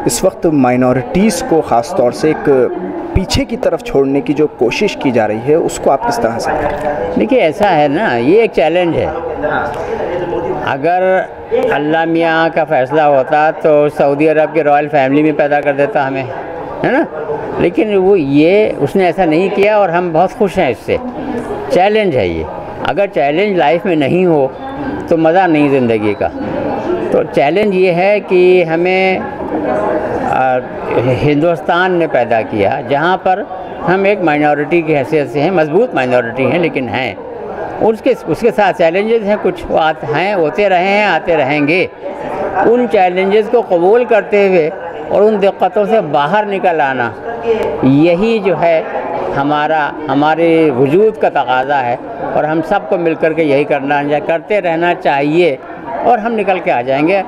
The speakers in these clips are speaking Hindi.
इस वक्त माइनॉरिटीज़ को ख़ास तौर से एक पीछे की तरफ छोड़ने की जो कोशिश की जा रही है उसको आप किस तरह से देख रहे हैं? देखिए, ऐसा है ना, ये एक चैलेंज है। अगर अल्लाह मियाँ का फ़ैसला होता तो सऊदी अरब के रॉयल फैमिली में पैदा कर देता हमें, है ना। लेकिन उसने ऐसा नहीं किया और हम बहुत खुश हैं इससे। चैलेंज है ये। अगर चैलेंज लाइफ में नहीं हो तो मज़ा नहीं ज़िंदगी का। तो चैलेंज ये है कि हमें हिंदुस्तान ने पैदा किया जहाँ पर हम एक माइनॉरिटी की हैसियत से हैं, मजबूत माइनॉरिटी हैं लेकिन हैं। उसके साथ चैलेंजेस हैं, कुछ होते रहे हैं, आते रहेंगे। उन चैलेंजेस को कबूल करते हुए और उन दिक्कतों से बाहर निकल आना, यही जो है हमारे वजूद का तकाज़ा है और हम सबको मिलकर के यही करते रहना चाहिए और हम निकल के आ जाएंगे।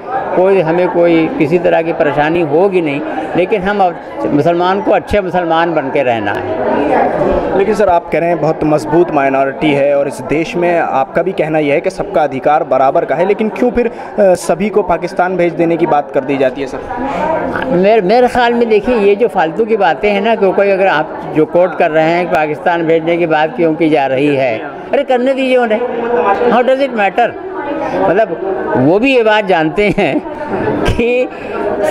हमें कोई किसी तरह की परेशानी होगी नहीं, लेकिन हम मुसलमान को अच्छे मुसलमान बन के रहना है। लेकिन सर, आप कह रहे हैं बहुत मजबूत माइनॉरिटी है और इस देश में आपका भी कहना यह है कि सबका अधिकार बराबर का है, लेकिन क्यों फिर सभी को पाकिस्तान भेज देने की बात कर दी जाती है सर? मेरे ख्याल में देखिए, ये जो फालतू की बातें हैं ना, क्योंकि अगर आप जो कोट कर रहे हैं पाकिस्तान भेजने की बात क्यों की जा रही है, अरे करने दीजिए उन्हें। How does it matter? मतलब वो भी ये बात जानते हैं कि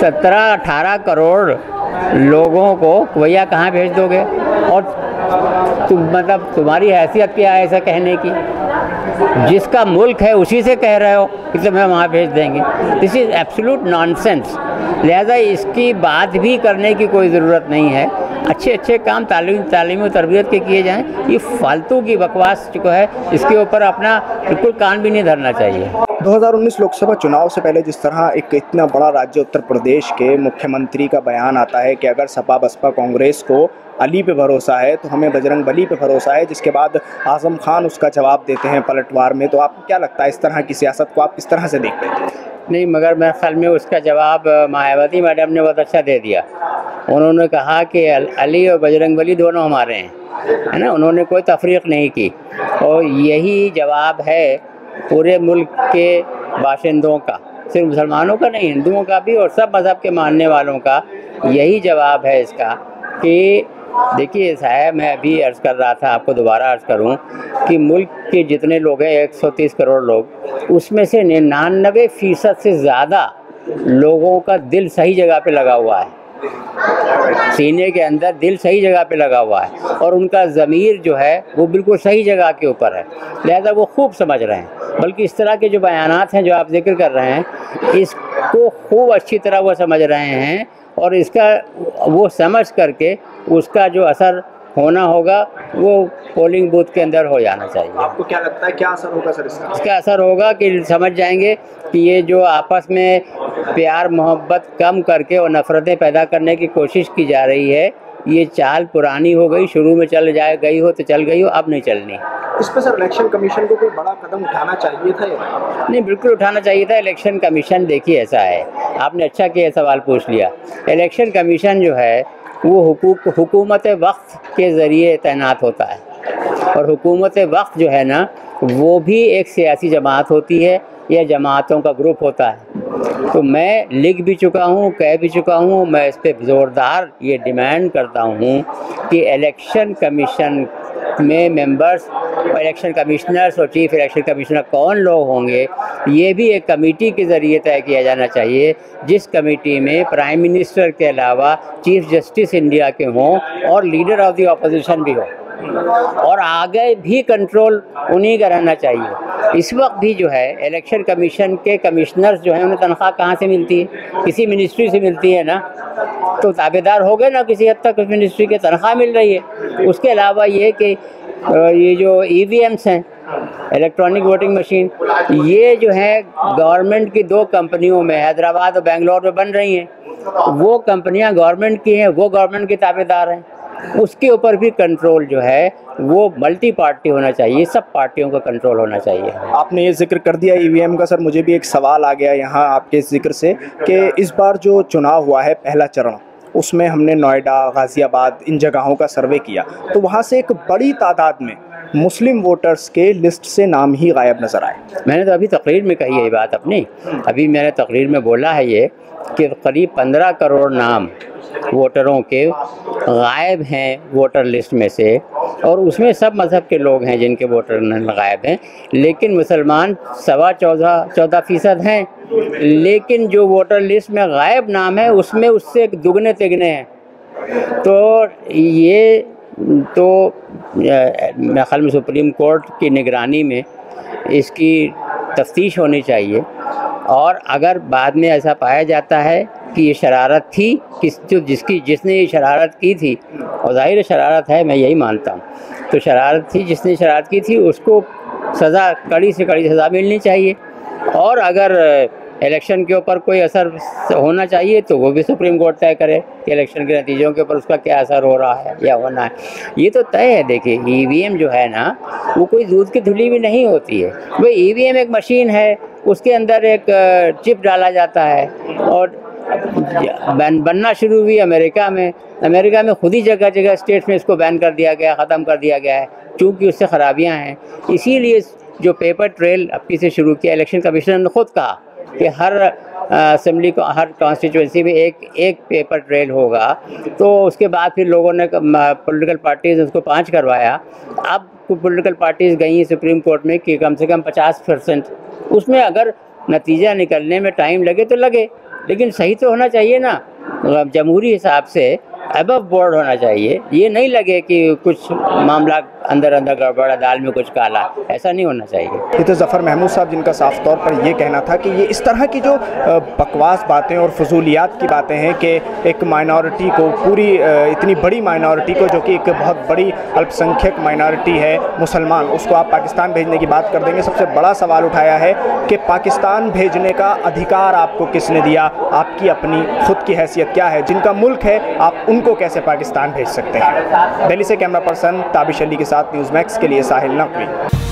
17-18 करोड़ लोगों को भैया कहाँ भेज दोगे, और तुम्हारी हैसियत क्या है ऐसा कहने की? जिसका मुल्क है उसी से कह रहे हो कि तुम्हें वहाँ भेज देंगे। This is absolute nonsense. लिहाजा इसकी बात भी करने की कोई ज़रूरत नहीं है। अच्छे काम तालीम और तरबियत के किए जाएं। ये फालतू की बकवास जो है, इसके ऊपर अपना बिल्कुल कान भी नहीं धरना चाहिए। 2019 लोकसभा चुनाव से पहले जिस तरह एक इतना बड़ा राज्य उत्तर प्रदेश के मुख्यमंत्री का बयान आता है कि अगर सपा बसपा कांग्रेस को अली पे भरोसा है तो हमें बजरंग बली पे भरोसा है, जिसके बाद आज़म खान उसका जवाब देते हैं पलटवार में, तो आपको क्या लगता है इस तरह की सियासत को आप किस तरह से देखते हैं? नहीं, मगर मेरे ख्याल में उसका जवाब मायावती मैडम ने बहुत अच्छा दे दिया। उन्होंने कहा कि अली और बजरंग बली दोनों हमारे हैं, है ना। उन्होंने कोई तफरीक नहीं की और यही जवाब है पूरे मुल्क के बाशिंदों का, सिर्फ मुसलमानों का नहीं, हिंदुओं का भी और सब मज़हब के मानने वालों का यही जवाब है इसका। कि देखिए साहब, मैं अभी अर्ज़ कर रहा था, आपको दोबारा अर्ज़ करूं कि मुल्क के जितने लोग हैं 130 करोड़ लोग, उसमें से 99% से ज़्यादा लोगों का दिल सही जगह पे लगा हुआ है। सीने के अंदर दिल सही जगह पे लगा हुआ है और उनका ज़मीर जो है वो बिल्कुल सही जगह के ऊपर है। लिहाजा वो खूब समझ रहे हैं। बल्कि इस तरह के जो बयानात हैं जो आप जिक्र कर रहे हैं, इसको खूब अच्छी तरह वो समझ रहे हैं और इसका वो समझ करके उसका जो असर होना होगा वो पोलिंग बूथ के अंदर हो जाना चाहिए। आपको क्या लगता है क्या असर होगा सर इसका? इसका असर होगा कि समझ जाएंगे कि ये जो आपस में प्यार मोहब्बत कम करके और नफ़रतें पैदा करने की कोशिश की जा रही है, ये चाल पुरानी हो गई। शुरू में गई हो तो चल गई हो, अब नहीं चलनी। इस पर सर इलेक्शन कमीशन को कोई बड़ा कदम उठाना चाहिए था या नहीं? बिल्कुल उठाना चाहिए था। इलेक्शन कमीशन, देखिए ऐसा है, आपने अच्छा किया सवाल पूछ लिया। इलेक्शन कमीशन जो है वो हुकूमत वक्त के ज़रिए तैनात होता है और हुकूमत वक्त जो है ना, वो भी एक सियासी जमात होती है या जमातों का ग्रुप होता है। तो मैं लिख भी चुका हूँ, कह भी चुका हूँ, मैं इस पर ज़ोरदार ये डिमांड करता हूँ कि इलेक्शन कमीशन में मेंबर्स, इलेक्शन कमिश्नर्स और चीफ इलेक्शन कमिश्नर कौन लोग होंगे, ये भी एक कमेटी के ज़रिए तय किया जाना चाहिए, जिस कमेटी में प्राइम मिनिस्टर के अलावा चीफ जस्टिस इंडिया के हों और लीडर ऑफ द अपोजिशन भी हो और आगे भी कंट्रोल उन्हीं का रहना चाहिए। इस वक्त भी जो है इलेक्शन कमीशन के कमिश्नर्स जो हैं, उन्हें तनख्वाह कहाँ से मिलती है? किसी मिनिस्ट्री से मिलती है ना, तो ताबेदार हो गए ना किसी हद तक, उस मिनिस्ट्री की तनख्वाह मिल रही है। उसके अलावा ये कि ये जो EVMs हैं, इलेक्ट्रॉनिक वोटिंग मशीन, ये जो है गवर्नमेंट की 2 कंपनियों में, हैदराबाद और बेंगलोर में बन रही हैं। वो कंपनियां गवर्नमेंट की हैं, वो गवर्नमेंट के ताबेदार हैं। उसके ऊपर भी कंट्रोल जो है वो मल्टी पार्टी होना चाहिए, सब पार्टियों का कंट्रोल होना चाहिए। आपने ये जिक्र कर दिया EVM का, सर मुझे भी एक सवाल आ गया यहाँ आपके इस जिक्र से कि इस बार जो चुनाव हुआ है पहला चरण, उसमें हमने नोएडा, गाज़ियाबाद, इन जगहों का सर्वे किया तो वहाँ से एक बड़ी तादाद में मुस्लिम वोटर्स के लिस्ट से नाम ही गायब नज़र आए। मैंने तो अभी तकरीर में कही है ये बात अपनी, अभी मैंने तकरीर में बोला है ये कि करीब 15 करोड़ नाम वोटरों के गायब हैं वोटर लिस्ट में से, और उसमें सब मज़हब के लोग हैं जिनके वोटर गायब हैं, लेकिन मुसलमान 14.25% हैं, लेकिन जो वोटर लिस्ट में गायब नाम है उसमें उससे दुगने तिगने हैं। तो ये तो मेरे ख्याल में सुप्रीम कोर्ट की निगरानी में इसकी तफ्तीश होनी चाहिए, और अगर बाद में ऐसा पाया जाता है कि ये शरारत थी, जिसने ये शरारत की थी, और ज़ाहिर शरारत है, मैं यही मानता हूँ, तो शरारत थी, जिसने शरारत की थी उसको सज़ा, कड़ी से कड़ी सज़ा मिलनी चाहिए। और अगर इलेक्शन के ऊपर कोई असर होना चाहिए तो वो भी सुप्रीम कोर्ट तय करे कि इलेक्शन के नतीजों के ऊपर उसका क्या असर हो रहा है या होना है। ये तो तय है। देखिए, ईवीएम जो है ना, वो कोई दूध की धुली भी नहीं होती है। भाई ईवीएम एक मशीन है, उसके अंदर एक चिप डाला जाता है, और बनना शुरू हुई अमेरिका में खुद ही जगह जगह स्टेट्स में इसको बैन कर दिया गया, ख़त्म कर दिया गया है, चूँकि उससे ख़राबियाँ हैं। इसीलिए जो पेपर ट्रेल अब से शुरू किया, इलेक्शन कमीशन ने खुद कहा कि हर असेंबली को, हर कॉन्स्टिट्यूंसी में एक पेपर ट्रेल होगा। तो उसके बाद फिर लोगों ने, पॉलिटिकल पार्टीज़ उसको 5 करवाया। अब पॉलिटिकल पार्टीज़ गई सुप्रीम कोर्ट में कि कम से कम 50%, उसमें अगर नतीजा निकलने में टाइम लगे तो लगे, लेकिन सही तो होना चाहिए ना, जमहूरी हिसाब से अबव बोर्ड होना चाहिए। ये नहीं लगे कि कुछ मामला अंदर गड़बड़, दाल में कुछ काला, ऐसा नहीं होना चाहिए। ये तो ज़फ़र महमूद साहब जिनका साफ तौर पर ये कहना था कि ये इस तरह की जो बकवास बातें और फजूलियात की बातें हैं कि एक माइनॉरिटी को, पूरी इतनी बड़ी माइनॉरिटी को, जो कि एक बहुत बड़ी अल्पसंख्यक माइनॉरिटी है मुसलमान, उसको आप पाकिस्तान भेजने की बात कर देंगे। सबसे बड़ा सवाल उठाया है कि पाकिस्तान भेजने का अधिकार आपको किसने दिया, आपकी अपनी खुद की हैसियत क्या है, जिनका मुल्क है आप उनको कैसे पाकिस्तान भेज सकते हैं। दिल्ली से कैमरा पर्सन ताबिश अली के साथ न्यूज़ मैक्स के लिए साहिल नकवी।